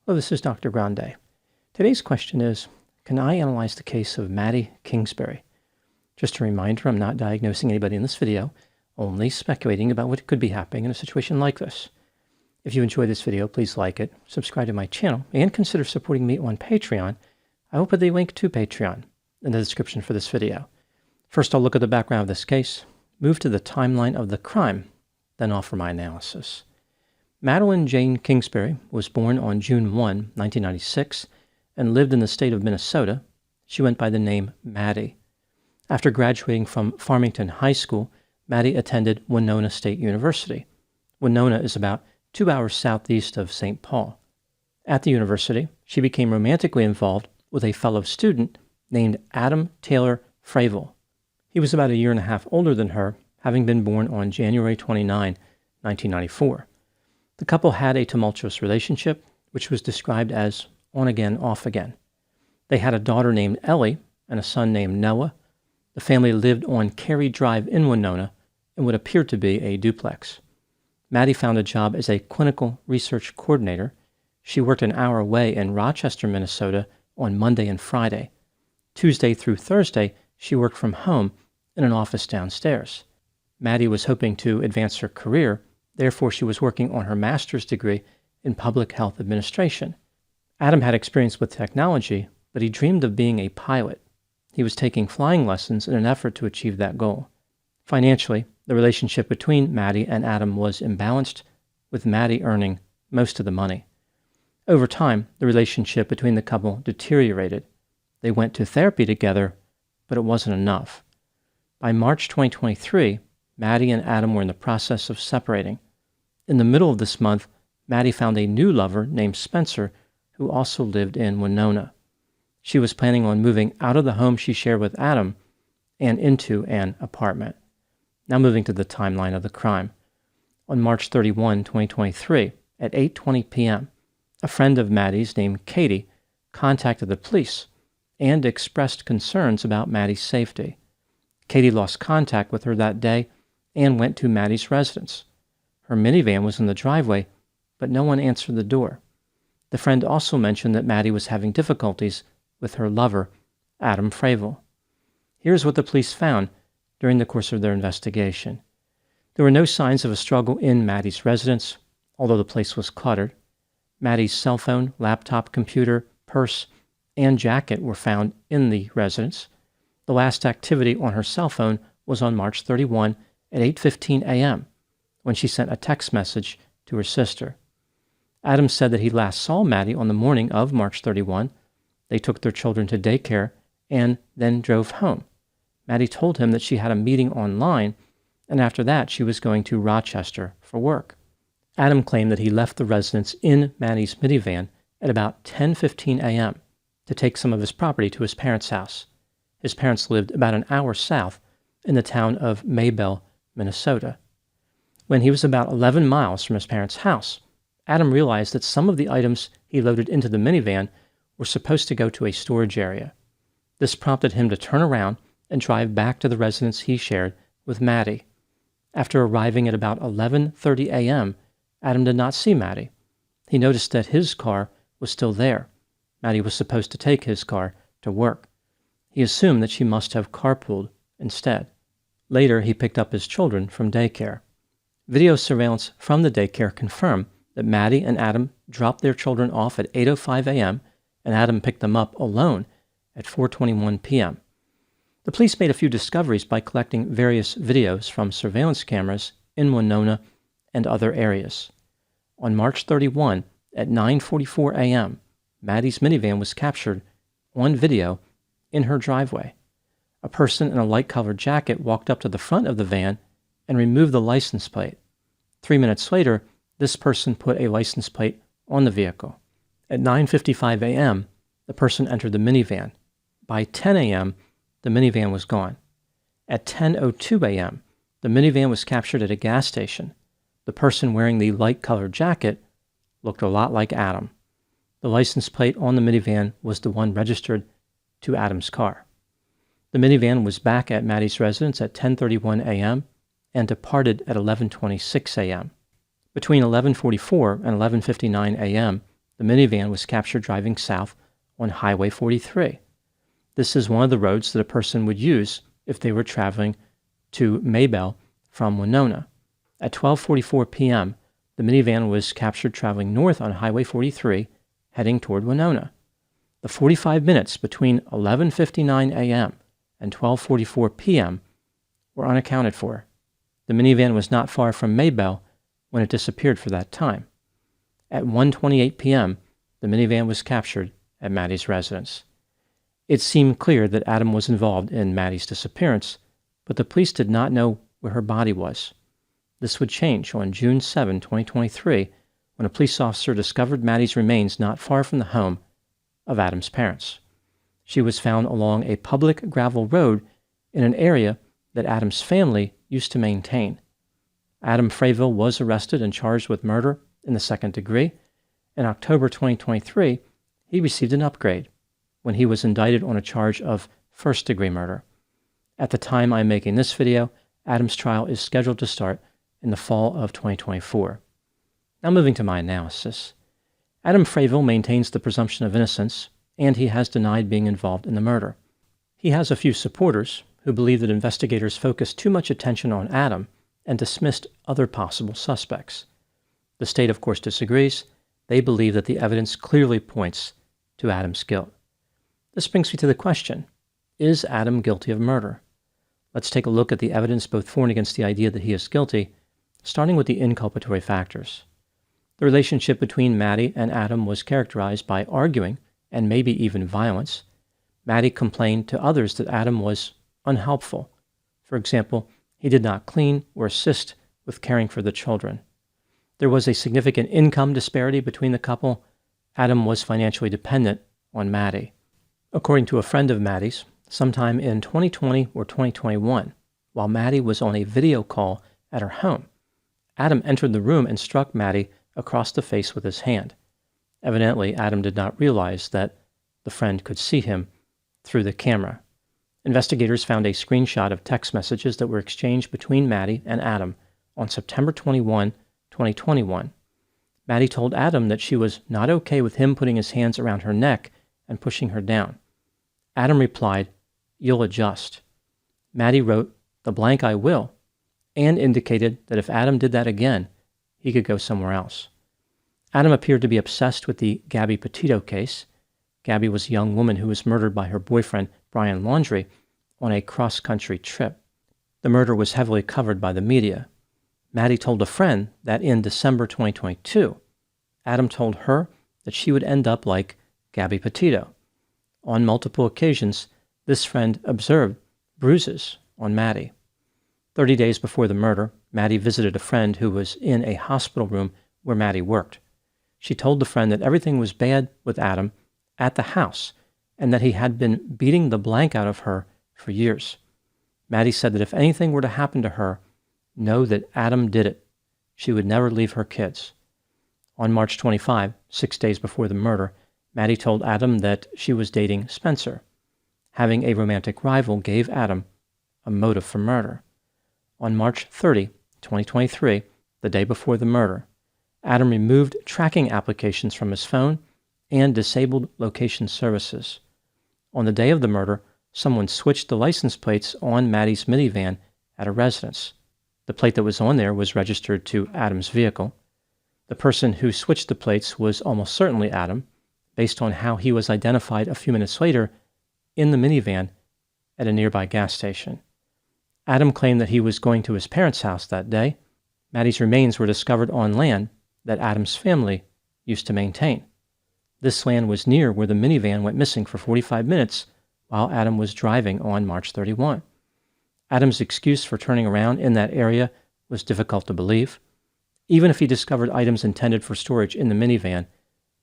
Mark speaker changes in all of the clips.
Speaker 1: Hello, this is Dr. Grande. Today's question is, can I analyze the case of Maddi Kingsbury? Just a reminder, I'm not diagnosing anybody in this video, only speculating about what could be happening in a situation like this. If you enjoyed this video, please like it, subscribe to my channel, and consider supporting me on Patreon. I will put the link to Patreon in the description for this video. First, I'll look at the background of this case, move to the timeline of the crime, then offer my analysis. Madeline Jane Kingsbury was born on June 1, 1996, and lived in the state of Minnesota. She went by the name Maddi. After graduating from Farmington High School, Maddi attended Winona State University. Winona is about 2 hours southeast of St. Paul. At the university, she became romantically involved with a fellow student named Adam Taylor Fravel. He was about a year and a half older than her, having been born on January 29, 1994. The couple had a tumultuous relationship, which was described as on-again, off-again. They had a daughter named Ellie and a son named Noah. The family lived on Cary Drive in Winona in what appeared to be a duplex. Maddi found a job as a clinical research coordinator. She worked an hour away in Rochester, Minnesota on Monday and Friday. Tuesday through Thursday, she worked from home in an office downstairs. Maddi was hoping to advance her career. Therefore, she was working on her master's degree in public health administration. Adam had experience with technology, but he dreamed of being a pilot. He was taking flying lessons in an effort to achieve that goal. Financially, the relationship between Maddi and Adam was imbalanced, with Maddi earning most of the money. Over time, the relationship between the couple deteriorated. They went to therapy together, but it wasn't enough. By March 2023, Maddi and Adam were in the process of separating. In the middle of this month, Maddi found a new lover named Spencer, who also lived in Winona. She was planning on moving out of the home she shared with Adam and into an apartment. Now moving to the timeline of the crime. On March 31, 2023, at 8:20 p.m., a friend of Maddi's named Katie contacted the police and expressed concerns about Maddi's safety. Katie lost contact with her that day and went to Maddi's residence. Her minivan was in the driveway, but no one answered the door. The friend also mentioned that Maddi was having difficulties with her lover, Adam Fravel. Here's what the police found during the course of their investigation. There were no signs of a struggle in Maddi's residence, although the place was cluttered. Maddi's cell phone, laptop, computer, purse, and jacket were found in the residence. The last activity on her cell phone was on March 31 at 8:15 a.m., when she sent a text message to her sister. Adam said that he last saw Maddi on the morning of March 31. They took their children to daycare and then drove home. Maddi told him that she had a meeting online, and after that she was going to Rochester for work. Adam claimed that he left the residence in Maddi's minivan at about 10:15 a.m. to take some of his property to his parents' house. His parents lived about an hour south in the town of Maybell, Minnesota. When he was about 11 miles from his parents' house, Adam realized that some of the items he loaded into the minivan were supposed to go to a storage area. This prompted him to turn around and drive back to the residence he shared with Maddi. After arriving at about 11:30 a.m., Adam did not see Maddi. He noticed that his car was still there. Maddi was supposed to take his car to work. He assumed that she must have carpooled instead. Later, he picked up his children from daycare. Video surveillance from the daycare confirmed that Maddi and Adam dropped their children off at 8:05 a.m., and Adam picked them up alone at 4:21 p.m. The police made a few discoveries by collecting various videos from surveillance cameras in Winona and other areas. On March 31, at 9:44 a.m., Maddi's minivan was captured on video in her driveway. A person in a light-colored jacket walked up to the front of the van and removed the license plate. 3 minutes later, this person put a license plate on the vehicle. At 9:55 a.m., the person entered the minivan. By 10 a.m., the minivan was gone. At 10:02 a.m., the minivan was captured at a gas station. The person wearing the light-colored jacket looked a lot like Adam. The license plate on the minivan was the one registered to Adam's car. The minivan was back at Maddi's residence at 10:31 a.m. and departed at 11:26 a.m. Between 11:44 and 11:59 a.m., the minivan was captured driving south on Highway 43. This is one of the roads that a person would use if they were traveling to Maybell from Winona. At 12:44 p.m., the minivan was captured traveling north on Highway 43, heading toward Winona. The 45 minutes between 11:59 a.m. and 12:44 p.m. were unaccounted for. The minivan was not far from Maybell when it disappeared for that time. At 1:28 p.m., the minivan was captured at Maddi's residence. It seemed clear that Adam was involved in Maddi's disappearance, but the police did not know where her body was. This would change on June 7, 2023, when a police officer discovered Maddi's remains not far from the home of Adam's parents. She was found along a public gravel road in an area that Adam's family used to maintain. Adam Frayville was arrested and charged with murder in the second degree. In October 2023, he received an upgrade when he was indicted on a charge of first-degree murder. At the time I'm making this video, Adam's trial is scheduled to start in the fall of 2024. Now moving to my analysis. Adam Frayville maintains the presumption of innocence, and he has denied being involved in the murder. He has a few supporters who believe that investigators focused too much attention on Adam and dismissed other possible suspects. The state, of course, disagrees. They believe that the evidence clearly points to Adam's guilt. This brings me to the question, is Adam guilty of murder? Let's take a look at the evidence both for and against the idea that he is guilty, starting with the inculpatory factors. The relationship between Maddi and Adam was characterized by arguing and maybe even violence. Maddi complained to others that Adam was unhelpful. For example, he did not clean or assist with caring for the children. There was a significant income disparity between the couple. Adam was financially dependent on Maddi. According to a friend of Maddi's, sometime in 2020 or 2021, while Maddi was on a video call at her home, Adam entered the room and struck Maddi across the face with his hand. Evidently, Adam did not realize that the friend could see him through the camera. Investigators found a screenshot of text messages that were exchanged between Maddi and Adam on September 21, 2021. Maddi told Adam that she was not okay with him putting his hands around her neck and pushing her down. Adam replied, "You'll adjust." Maddi wrote, "The blank I will," and indicated that if Adam did that again, he could go somewhere else. Adam appeared to be obsessed with the Gabby Petito case. Gabby was a young woman who was murdered by her boyfriend, Brian Laundrie, on a cross-country trip. The murder was heavily covered by the media. Maddi told a friend that in December 2022, Adam told her that she would end up like Gabby Petito. On multiple occasions, this friend observed bruises on Maddi. 30 days before the murder, Maddi visited a friend who was in a hospital room where Maddi worked. She told the friend that everything was bad with Adam at the house and that he had been beating the blank out of her for years. Maddi said that if anything were to happen to her, know that Adam did it. She would never leave her kids. On March 25, 6 days before the murder, Maddi told Adam that she was dating Spencer. Having a romantic rival gave Adam a motive for murder. On March 30, 2023, the day before the murder, Adam removed tracking applications from his phone and disabled location services. On the day of the murder, someone switched the license plates on Maddi's minivan at a residence. The plate that was on there was registered to Adam's vehicle. The person who switched the plates was almost certainly Adam, based on how he was identified a few minutes later in the minivan at a nearby gas station. Adam claimed that he was going to his parents' house that day. Maddi's remains were discovered on land that Adam's family used to maintain. This land was near where the minivan went missing for 45 minutes while Adam was driving on March 31. Adam's excuse for turning around in that area was difficult to believe. Even if he discovered items intended for storage in the minivan,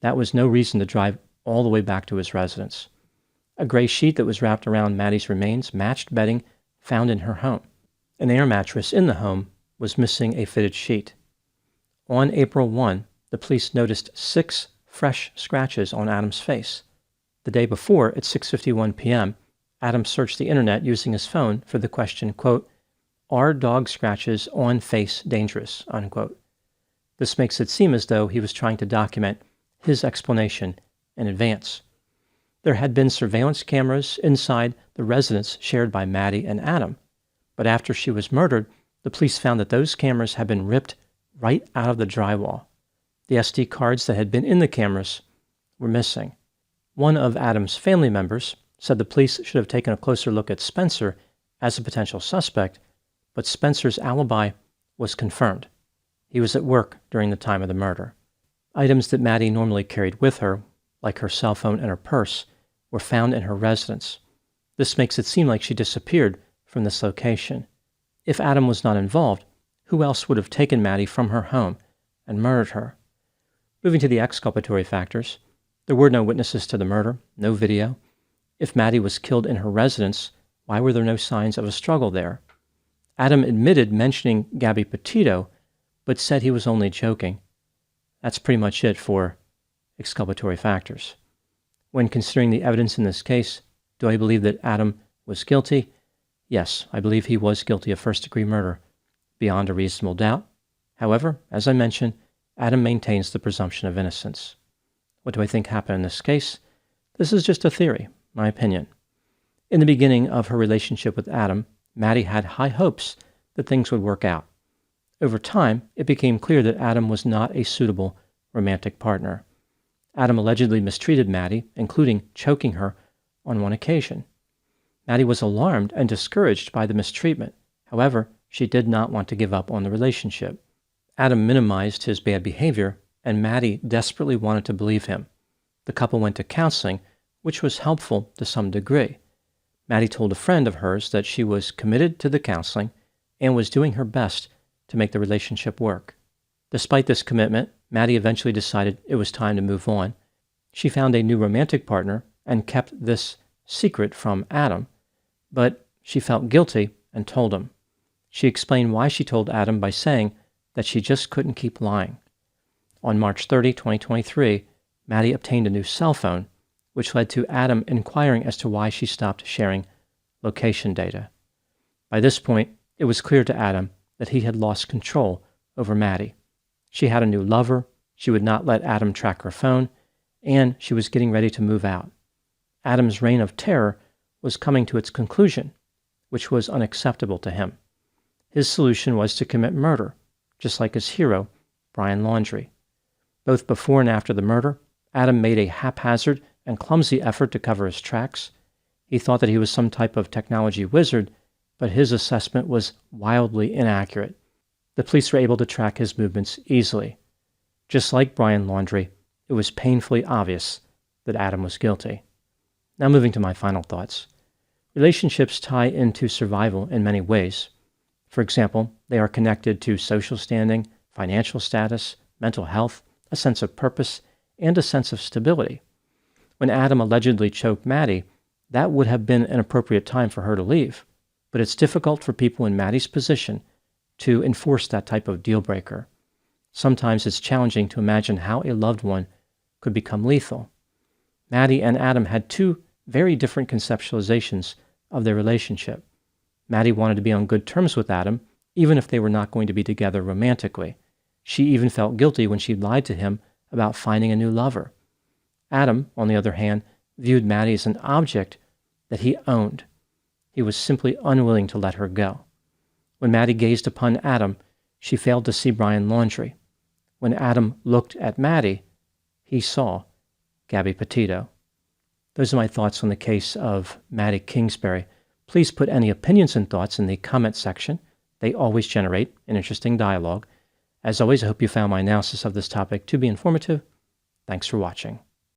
Speaker 1: that was no reason to drive all the way back to his residence. A gray sheet that was wrapped around Maddi's remains matched bedding found in her home. An air mattress in the home was missing a fitted sheet. On April 1, the police noticed 6 fresh scratches on Adam's face. The day before, at 6:51 p.m., Adam searched the internet using his phone for the question, quote, "Are dog scratches on face dangerous?" unquote. This makes it seem as though he was trying to document his explanation in advance. There had been surveillance cameras inside the residence shared by Maddi and Adam, but after she was murdered, the police found that those cameras had been ripped right out of the drywall. The SD cards that had been in the cameras were missing. One of Adam's family members said the police should have taken a closer look at Spencer as a potential suspect, but Spencer's alibi was confirmed. He was at work during the time of the murder. Items that Maddi normally carried with her, like her cell phone and her purse, were found in her residence. This makes it seem like she disappeared from this location. If Adam was not involved, who else would have taken Maddi from her home and murdered her? Moving to the exculpatory factors, there were no witnesses to the murder, no video. If Maddi was killed in her residence, why were there no signs of a struggle there? Adam admitted mentioning Gabby Petito, but said he was only joking. That's pretty much it for exculpatory factors. When considering the evidence in this case, do I believe that Adam was guilty? Yes, I believe he was guilty of first-degree murder, beyond a reasonable doubt. However, as I mentioned, Adam maintains the presumption of innocence. What do I think happened in this case? This is just a theory, my opinion. In the beginning of her relationship with Adam, Maddi had high hopes that things would work out. Over time, it became clear that Adam was not a suitable romantic partner. Adam allegedly mistreated Maddi, including choking her on one occasion. Maddi was alarmed and discouraged by the mistreatment. However, she did not want to give up on the relationship. Adam minimized his bad behavior, and Maddi desperately wanted to believe him. The couple went to counseling, which was helpful to some degree. Maddi told a friend of hers that she was committed to the counseling and was doing her best to make the relationship work. Despite this commitment, Maddi eventually decided it was time to move on. She found a new romantic partner and kept this secret from Adam, but she felt guilty and told him. She explained why she told Adam by saying that she just couldn't keep lying. On March 30, 2023, Maddi obtained a new cell phone, which led to Adam inquiring as to why she stopped sharing location data. By this point, it was clear to Adam that he had lost control over Maddi. She had a new lover, she would not let Adam track her phone, and she was getting ready to move out. Adam's reign of terror was coming to its conclusion, which was unacceptable to him. His solution was to commit murder, just like his hero, Brian Laundrie. Both before and after the murder, Adam made a haphazard and clumsy effort to cover his tracks. He thought that he was some type of technology wizard, but his assessment was wildly inaccurate. The police were able to track his movements easily. Just like Brian Laundrie, it was painfully obvious that Adam was guilty. Now moving to my final thoughts. Relationships tie into survival in many ways. For example, they are connected to social standing, financial status, mental health, a sense of purpose, and a sense of stability. When Adam allegedly choked Maddi, that would have been an appropriate time for her to leave, but it's difficult for people in Maddi's position to enforce that type of deal breaker. Sometimes it's challenging to imagine how a loved one could become lethal. Maddi and Adam had two very different conceptualizations of their relationship. Maddi wanted to be on good terms with Adam, even if they were not going to be together romantically. She even felt guilty when she lied to him about finding a new lover. Adam, on the other hand, viewed Maddi as an object that he owned. He was simply unwilling to let her go. When Maddi gazed upon Adam, she failed to see Brian Laundrie. When Adam looked at Maddi, he saw Gabby Petito. Those are my thoughts on the case of Maddi Kingsbury. Please put any opinions and thoughts in the comment section. They always generate an interesting dialogue. As always, I hope you found my analysis of this topic to be informative. Thanks for watching.